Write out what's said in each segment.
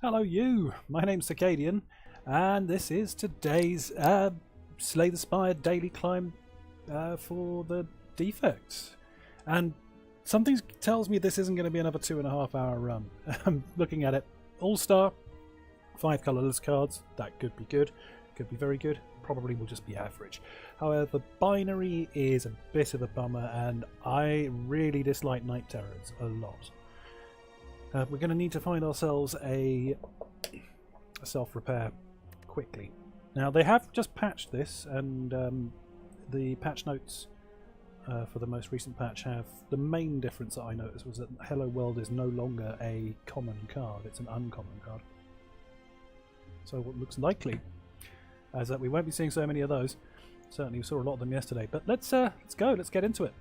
Hello you, my name's Circadian, and this is today's Slay the Spire daily climb for the defects. And something tells me this isn't going to be another 2.5 hour run. I'm looking at it. All-Star, 5 colourless cards, that could be good, could be very good, probably will just be average. However, binary is a bit of a bummer, and I really dislike Night Terrors a lot. We're going to need to find ourselves a self-repair quickly. Now, they have just patched this, and the patch notes for the most recent patch have... The main difference that I noticed was that Hello World is no longer a common card, it's an uncommon card. So what looks likely is that we won't be seeing so many of those. Certainly we saw a lot of them yesterday, but let's go, let's get into it.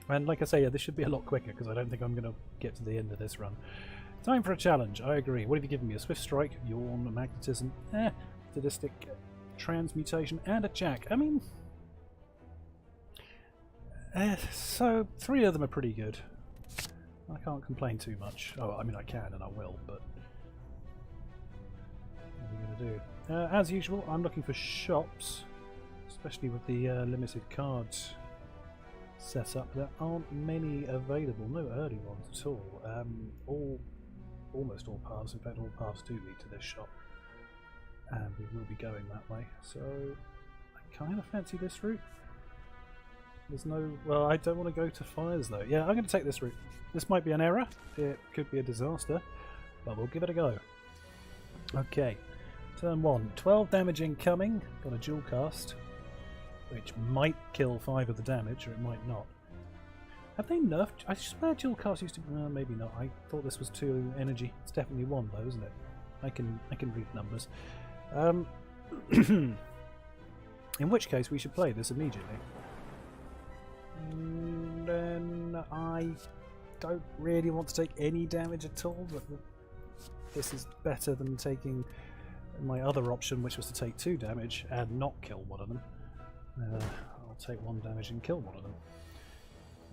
And like I say, yeah, this should be a lot quicker because I don't think I'm going to get to the end of this run. Time for a challenge, I agree. What have you given me? A Swift Strike, Yawn, Magnetism, Sadistic, Transmutation, and a Jack. I mean... so, 3 of them are pretty good. I can't complain too much. Oh, I mean I can and I will, but... What are we going to do? As usual, I'm looking for shops, especially with the limited cards set up. There aren't many available, no early ones at all. Almost all paths, in fact all paths do lead to this shop, and we will be going that way, so I kind of fancy this route. There's no... well, I don't want to go to fires though. Yeah, I'm going to take this route. This might be an error, it could be a disaster, but we'll give it a go. Okay, turn 1, 12 damage incoming, got a dual cast, which might kill 5 of the damage, or it might not. Have they nerfed? I swear dual cast used to... maybe not. I thought this was 2 energy. It's definitely 1 though, isn't it? I can read numbers. In which case we should play this immediately. And then I don't really want to take any damage at all, but this is better than taking my other option, which was to take 2 damage and not kill one of them. I'll take 1 damage and kill one of them.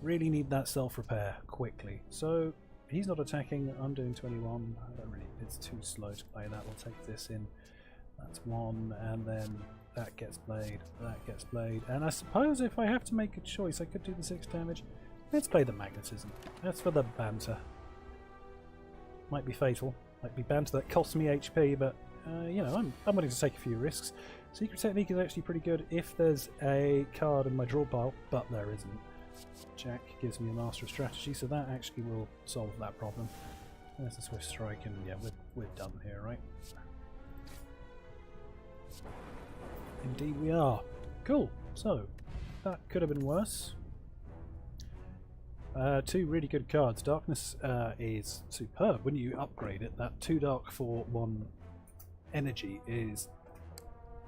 Really need that self-repair quickly. So he's not attacking, I'm doing 21. I don't really, it's too slow to play that. We'll take this in. That's 1, and then that gets played, that gets played. And I suppose if I have to make a choice, I could do the 6 damage. Let's play the Magnetism. That's for the banter. Might be fatal. Might be banter that costs me HP, but you know, I'm willing to take a few risks. Secret Technique is actually pretty good if there's a card in my draw pile, but there isn't. Jack gives me a Master of Strategy, so that actually will solve that problem. There's a Swift Strike, and yeah, we're done here, right? Indeed we are. Cool. So, that could have been worse. 2 really good cards. Darkness is superb. When you upgrade it, that 2 dark for 1 energy is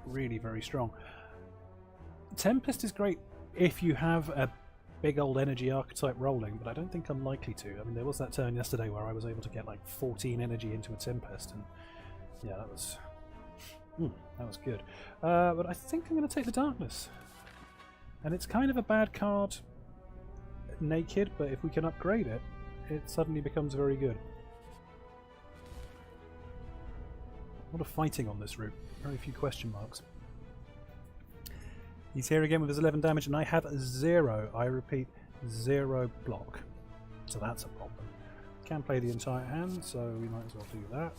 really very strong. Tempest is great if you have a big old energy archetype rolling, but I don't think I'm likely to. I mean, there was that turn yesterday where I was able to get like 14 energy into a Tempest, and yeah, that was good. But I think I'm going to take the Darkness, and it's kind of a bad card naked, but if we can upgrade it, it suddenly becomes very good. A lot of fighting on this route, very few question marks. He's here again with his 11 damage, and I have 0, I repeat, 0 block. So that's a problem. Can play the entire hand, so we might as well do that.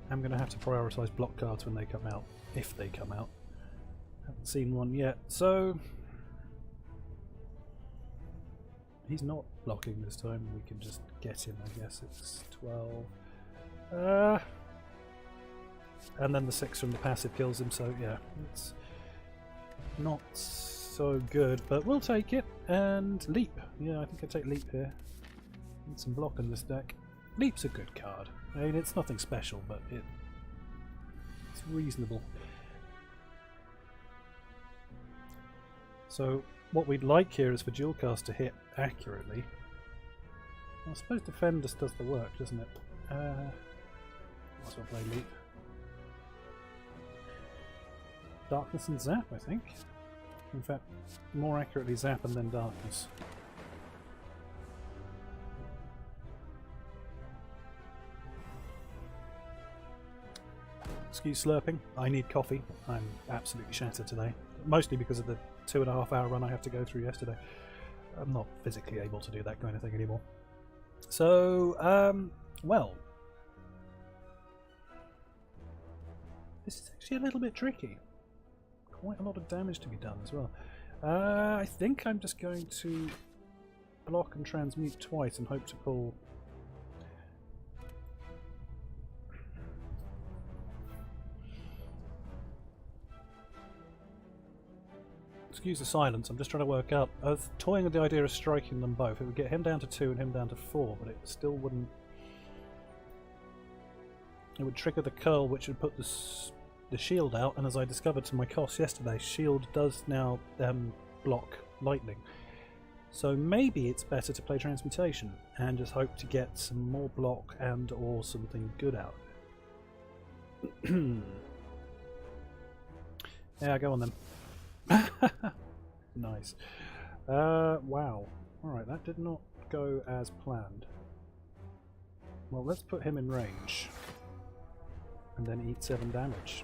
I'm going to have to prioritise block cards when they come out, if they come out. Haven't seen one yet, so... he's not blocking this time, we can just get him, I guess. It's 12... and then the 6 from the passive kills him, so yeah, it's not so good, but we'll take it. And Leap, yeah, I think I take Leap here. Need some block in this deck. Leap's a good card. I mean, it's nothing special, but it's reasonable. So what we'd like here is for dual cast to hit accurately. I suppose Defend just does the work, doesn't it? Might as well play Leap. Darkness and Zap, I think. In fact, more accurately, zap and then darkness. Excuse slurping. I need coffee. I'm absolutely shattered today. Mostly because of the 2.5 hour run I have to go through yesterday. I'm not physically able to do that kind of thing anymore. So, well. This is actually a little bit tricky. Quite a lot of damage to be done as well. I think I'm just going to block and transmute twice and hope to pull... Excuse the silence, I'm just trying to work out. I was toying with the idea of striking them both. It would get him down to 2 and him down to 4, but it still wouldn't... It would trigger the curl, which would put the shield out, and as I discovered to my cost yesterday, shield does now block lightning. So maybe it's better to play transmutation and just hope to get some more block and or something good out of it. Yeah, go on then. Nice. Wow. Alright, that did not go as planned. Well, let's put him in range. And then eat 7 damage.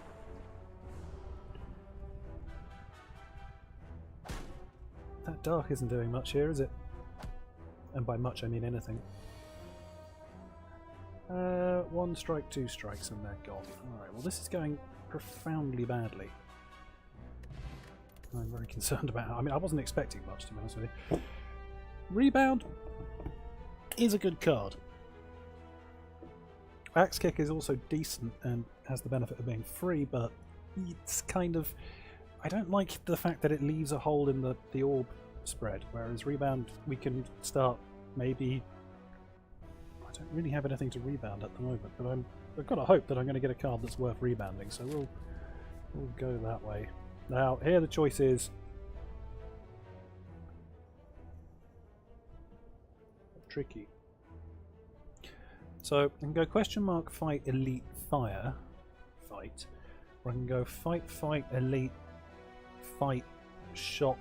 That dark isn't doing much here, is it? And by much I mean anything. 1 strike, 2 strikes, and they're gone. Alright, well this is going profoundly badly. I'm very concerned about how... I mean, I wasn't expecting much, to be honest with you. Rebound is a good card. Axe Kick is also decent and has the benefit of being free, but it's kind of... I don't like the fact that it leaves a hole in the orb spread, whereas Rebound we can start maybe... I don't really have anything to rebound at the moment, but I've got to hope that I'm going to get a card that's worth rebounding, so we'll go that way. Now, here the choice is... tricky. So, I can go question mark fight elite fire fight, or I can go fight elite fight shop.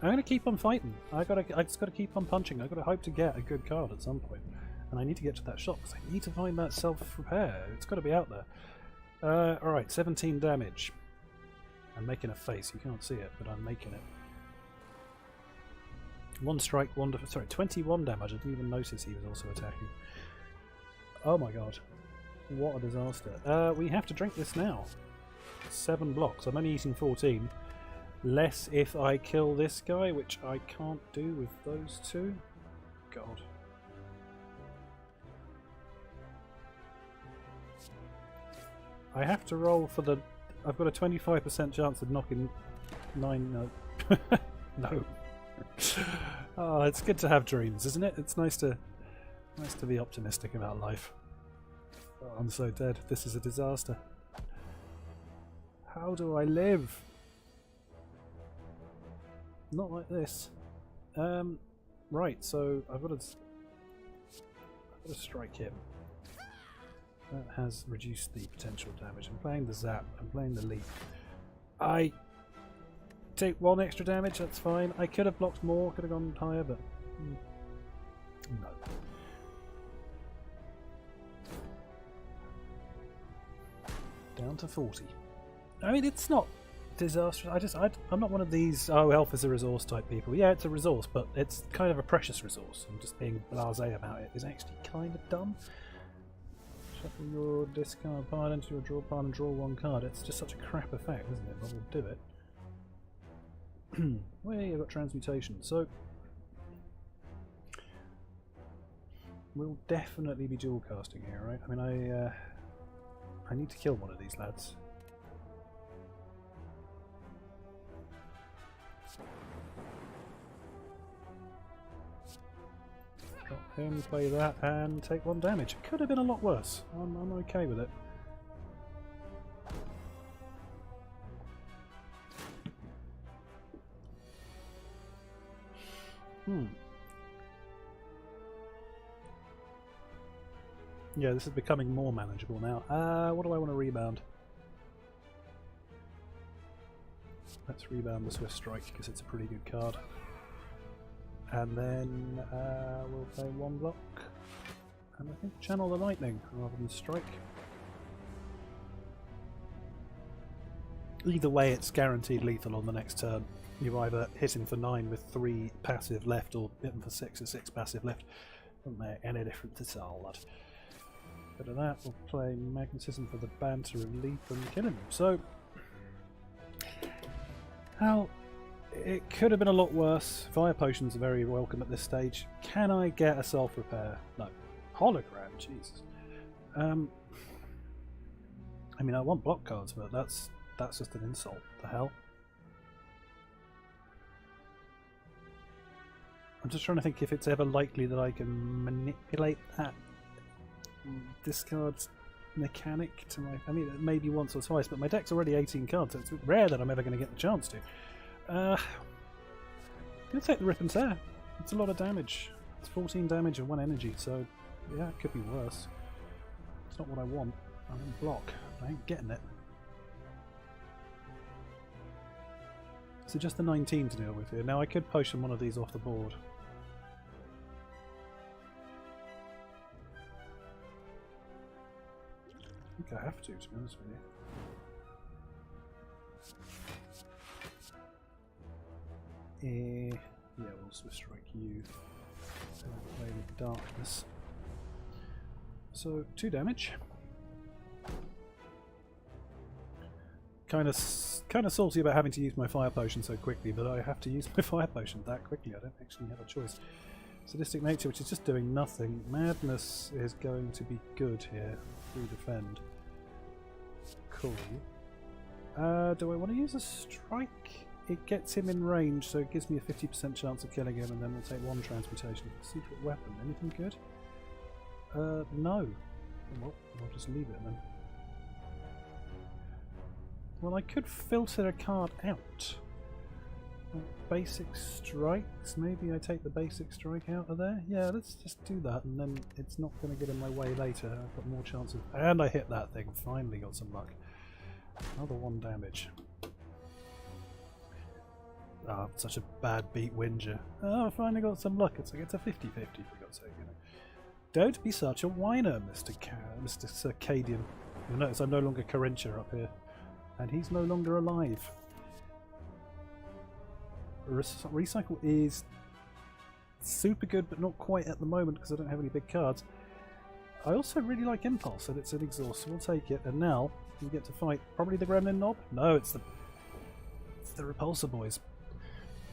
I'm going to keep on fighting. I just got to keep on punching. I got to hope to get a good card at some point, and I need to get to that shop because I need to find that self-repair. It's got to be out there. All right, 17 damage. I'm making a face. You can't see it, but I'm making it. 1 strike, 21 damage. I didn't even notice he was also attacking. Oh my god. What a disaster. We have to drink this now. 7 blocks. I'm only eating 14. Less if I kill this guy, which I can't do with those 2. God. I have to roll for the... I've got a 25% chance of knocking 9... No. No. Oh, it's good to have dreams, isn't it? It's nice to be optimistic about life. Oh, I'm so dead. This is a disaster. How do I live? Not like this. Right, so I've got to strike him. That has reduced the potential damage. I'm playing the zap. I'm playing the leap. I take 1 extra damage, that's fine. I could have blocked more, could have gone higher, but no. Down to 40. I mean, it's not disastrous. I'm not one of these, oh, health is a resource type people. Yeah, it's a resource, but it's kind of a precious resource, and just being blasé about it is actually kind of dumb. Shuffle your discard pile into your draw pile and draw 1 card. It's just such a crap effect, isn't it? But we'll do it. Well, I've got transmutation, so we'll definitely be dual casting here, right? I mean, I need to kill one of these lads. Drop him, play that, and take 1 damage. It could have been a lot worse. I'm okay with it. Yeah, this is becoming more manageable now. What do I want to rebound? Let's rebound the Swift Strike because it's a pretty good card. And then we'll play one block. And I think Channel the Lightning rather than Strike. Either way, it's guaranteed lethal on the next turn. You either hit him for 9 with 3 passive left, or hit him for 6 with 6 passive left. Doesn't make any difference at all, lad. Bit of that, we'll play Magnetism for the banter and leap and kill him. So, how it could have been a lot worse. Fire potions are very welcome at this stage. Can I get a self repair? No. Hologram, Jesus. I mean, I want block cards, but that's just an insult. The hell? I'm just trying to think if it's ever likely that I can manipulate that discard mechanic to my... I mean, maybe once or twice, but my deck's already 18 cards, so it's rare that I'm ever going to get the chance to. I'm going to take the Rip and Tear. It's a lot of damage. It's 14 damage and 1 energy, so yeah, it could be worse. It's not what I want. I'm in block. I ain't getting it. So just the 19 to deal with here. Now I could potion one of these off the board. I think I have to be honest with you. Yeah, we'll Swift Strike you. And play with Darkness. So 2 damage. Kind of salty about having to use my fire potion so quickly, but I have to use my fire potion that quickly. I don't actually have a choice. Sadistic Nature, which is just doing nothing. Madness is going to be good here. 3 defend. Cool. Do I want to use a strike? It gets him in range, so it gives me a 50% chance of killing him, and then we'll take 1 transmutation. Secret weapon. Anything good? No. Well, I'll just leave it then. Well, I could filter a card out. Basic strikes. Maybe I take the basic strike out of there. Yeah, let's just do that, and then it's not going to get in my way later. I've got more chances. And I hit that thing. Finally got some luck. Another 1 damage. Ah, such a bad beat Whinger. Oh, I finally got some luck. It's like it's a 50-50 for God's sake, you know. Don't be such a whiner, Mr. Circadian. You'll notice I'm no longer Carinthia up here. And he's no longer alive. Recycle is super good, but not quite at the moment because I don't have any big cards. I also really like Impulse, and it's an exhaust, so we'll take it. And now we get to fight probably the Gremlin Knob. No, it's the Repulsor Boys.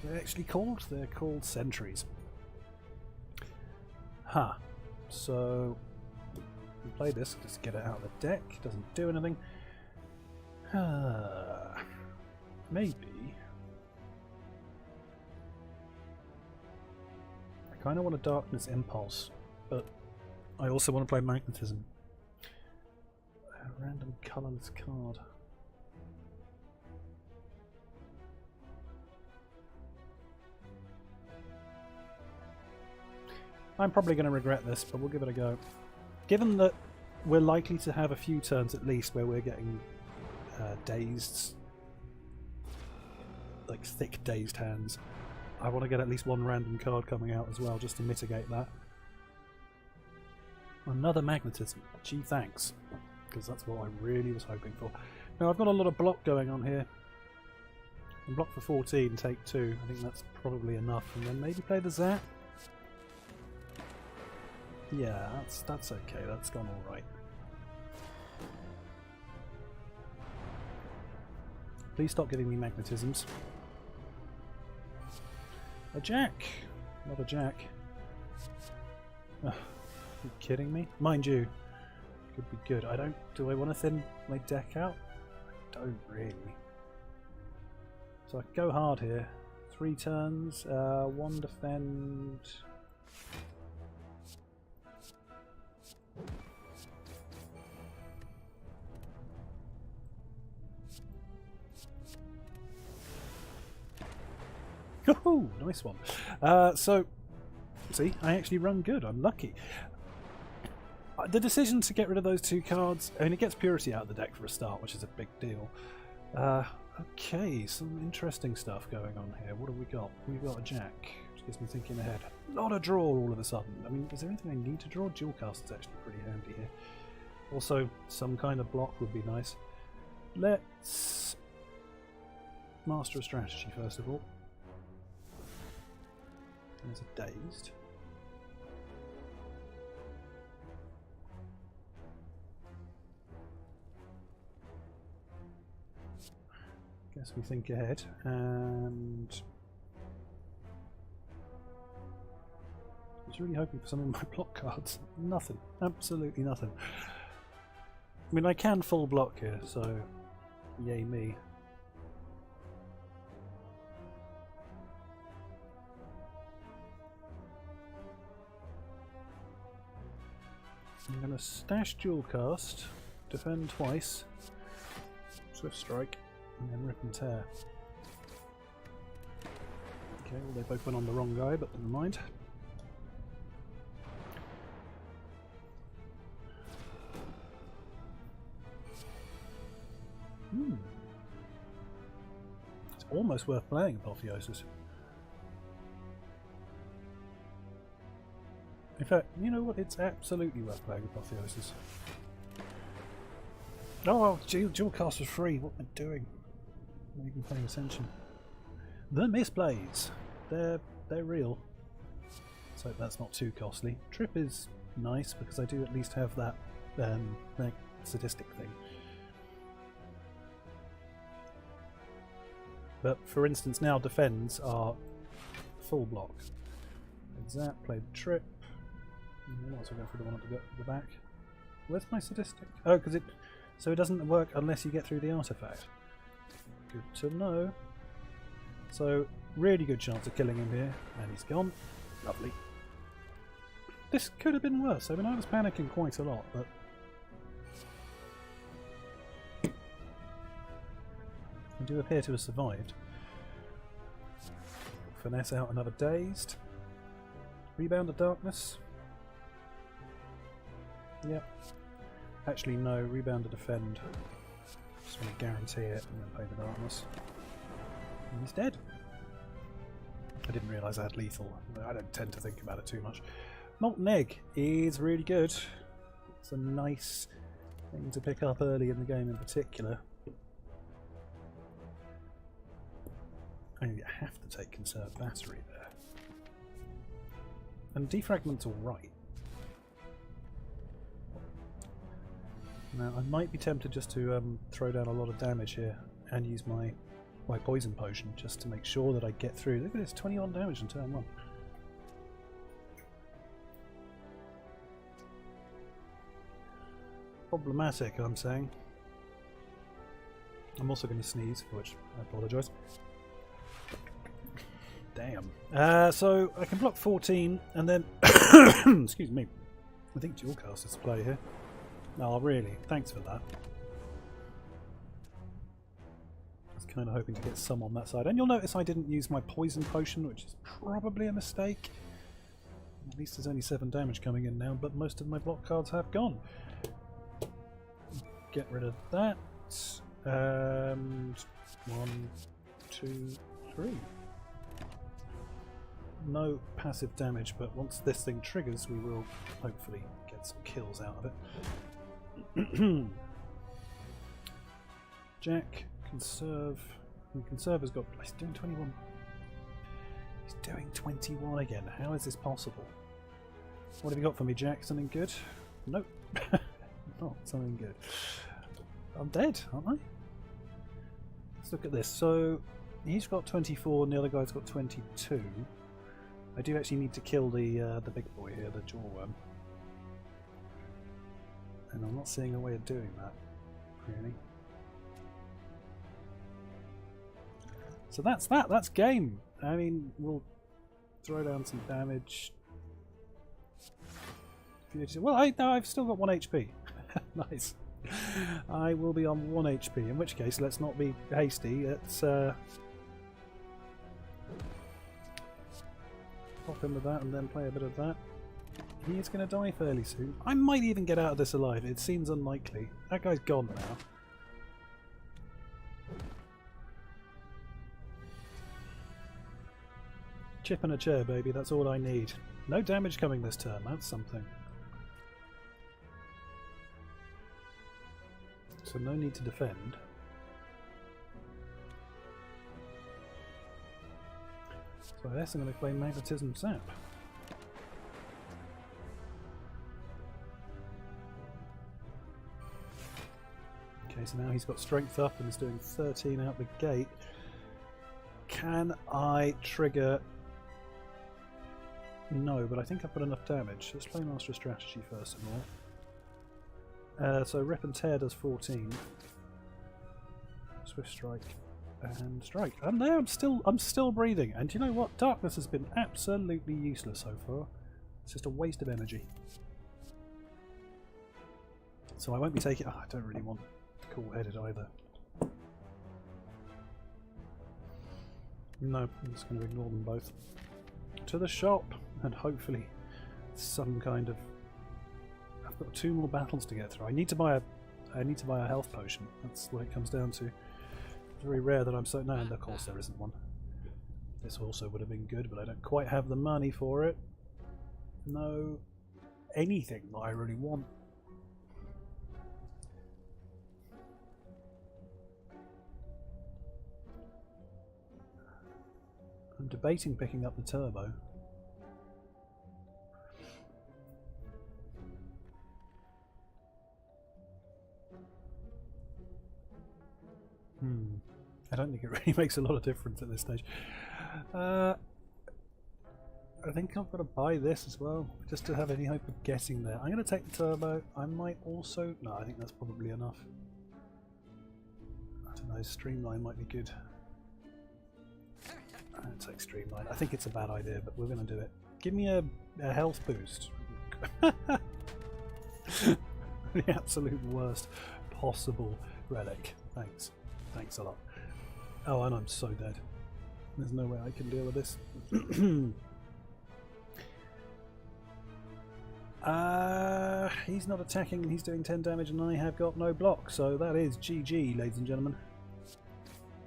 They're called Sentries. Huh. So we play this just to get it out of the deck. Doesn't do anything. Maybe. I kind of want a Darkness Impulse, but I also want to play Magnetism. A random colourless card. I'm probably going to regret this, but we'll give it a go. Given that we're likely to have a few turns at least where we're getting dazed, like thick dazed hands, I want to get at least 1 random card coming out as well, just to mitigate that. Another Magnetism. Gee, thanks. Because that's what I really was hoping for. Now, I've got a lot of block going on here. And block for 14, take 2. I think that's probably enough. And then maybe play the Zap. Yeah, that's okay. That's gone alright. Please stop giving me magnetisms. A Jack! Not a Jack. Ugh, are you kidding me? Mind you, could be good. Do I want to thin my deck out? I don't really. So I go hard here. 3 turns, 1 defend. Oh, nice one. So, see, I actually run good. I'm lucky. The decision to get rid of those 2 cards, I mean, it gets Purity out of the deck for a start, which is a big deal. Okay, some interesting stuff going on here. What have we got? We've got a jack, which gets me thinking ahead. Not a draw all of a sudden. I mean, is there anything I need to draw? Dual cast is actually pretty handy here. Also, some kind of block would be nice. Let's master a strategy first of all. There's a dazed. Guess we think ahead, and I was really hoping for some of my block cards. Nothing. Absolutely nothing. I mean, I can full block here, so yay me. I'm going to stash dual cast, defend twice, swift strike, and then rip and tear. Okay, well they both went on the wrong guy, but never mind. It's almost worth playing Apotheosis. In fact, you know what? It's absolutely worth playing Apotheosis. Oh, well, dual cast was free. What am I doing? I'm not even paying attention. The misplays. They're real. So that's not too costly. Trip is nice because I do at least have that sadistic thing. But for instance, now defends are full block. Zap, played trip. I'm also going for the one at the back. Where's my sadistic? Oh, because so it doesn't work unless you get through the artifact. Good to know. So really good chance of killing him here, and he's gone. Lovely. This could have been worse. I mean, I was panicking quite a lot, but I do appear to have survived. Finesse out another dazed. Rebound of darkness. Yep. Actually, no. Rebound to defend. Just want to guarantee it and then play the darkness. And he's dead. I didn't realise I had lethal. I don't tend to think about it too much. Molten Egg is really good. It's a nice thing to pick up early in the game in particular. I have to take Conserved Battery there. And Defragment's alright. Now I might be tempted just to throw down a lot of damage here and use my poison potion just to make sure that I get through. Look at this, 21 damage in turn 1. Problematic, I'm saying. I'm also going to sneeze, for which I apologise. Damn. So I can block 14 and then excuse me. I think dual cast is to play here. Oh, really? Thanks for that. I was kind of hoping to get some on that side. And you'll notice I didn't use my poison potion, which is probably a mistake. At least there's only 7 damage coming in now, but most of my block cards have gone. Get rid of that. And 1, 2, 3. No passive damage, but once this thing triggers, we will hopefully get some kills out of it. Jack, conserve. And conserve has got. He's doing 21. He's doing 21 again. How is this possible? What have you got for me, Jack? Something good? Nope. Not something good. I'm dead, aren't I? Let's look at this. So he's got 24 and the other guy's got 22. I do actually need to kill the big boy here, the jawworm. And I'm not seeing a way of doing that, really. So that's that. That's game. I mean, we'll throw down some damage. Well, I've still got 1 HP. Nice. I will be on 1 HP, in which case, let's not be hasty. Let's pop in with that and then play a bit of that. He is going to die fairly soon. I might even get out of this alive. It seems unlikely. That guy's gone now. chip and a chair, baby. That's all I need. No damage coming this turn. That's something. So no need to defend. So I guess I'm going to play Magnetism Sap. Okay, so now he's got strength up and is doing 13 out the gate. Can I trigger? No, but I think I've got enough damage. Let's play Master of Strategy first of all. So Rip and Tear does 14. Swift Strike and Strike. And there I'm still breathing. And do you know what? Darkness has been absolutely useless so far. It's just a waste of energy. So I won't be taking. Oh, I don't really want Cool-Headed either. No, I'm just going to ignore them both. To the shop, and hopefully some kind of. I've got 2 more battles to get through. I need to buy a health potion. That's what it comes down to. It's very rare that I'm so. No, and of course there isn't one. This also would have been good, but I don't quite have the money for it. No, anything that I really want. I'm debating picking up the turbo. I don't think it really makes a lot of difference at this stage. I think I've got to buy this as well, just to have any hope of getting there. I'm going to take the turbo. I might also... No, I think that's probably enough. I don't know, Streamline might be good. I'll take Streamline. I think it's a bad idea, but we're going to do it. Give me a health boost. The absolute worst possible relic. Thanks. Thanks a lot. Oh, and I'm so dead. There's no way I can deal with this. He's not attacking and he's doing 10 damage and I have got no block, so that is GG, ladies and gentlemen.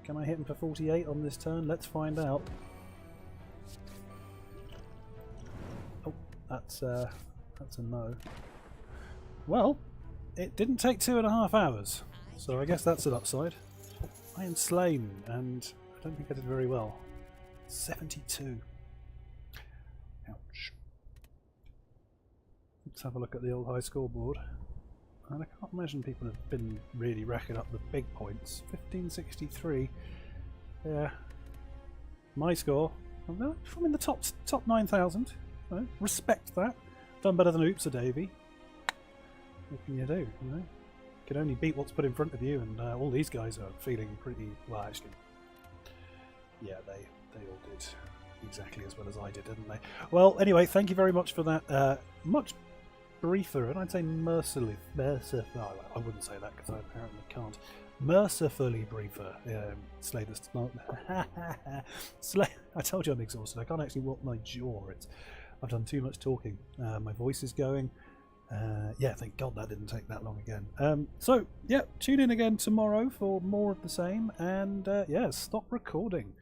Can I hit him for 48 on this turn? Let's find out. Oh, that's a no. Well, it didn't take 2.5 hours, so I guess that's an upside. I am slain, and I don't think I did very well. 72. Ouch. Let's have a look at the old high scoreboard. And I can't imagine people have been really racking up the big points. 1563. Yeah. My score. I'm in the top 9,000. You know, respect that. Done better than Oopsa Davy. What can you do? You know, can only beat what's put in front of you, and all these guys are feeling pretty well. Actually, yeah, they all did exactly as well as I did, didn't they? Well, anyway, thank you very much for that. Much briefer, and I'd say mercifully. No, I wouldn't say that because I apparently can't. Mercifully briefer. Slay the Slay. I told you I'm exhausted. I can't actually walk my jaw. I've done too much talking. My voice is going. Yeah, thank God that didn't take that long again. So, yeah, tune in again tomorrow for more of the same, and yeah, stop recording.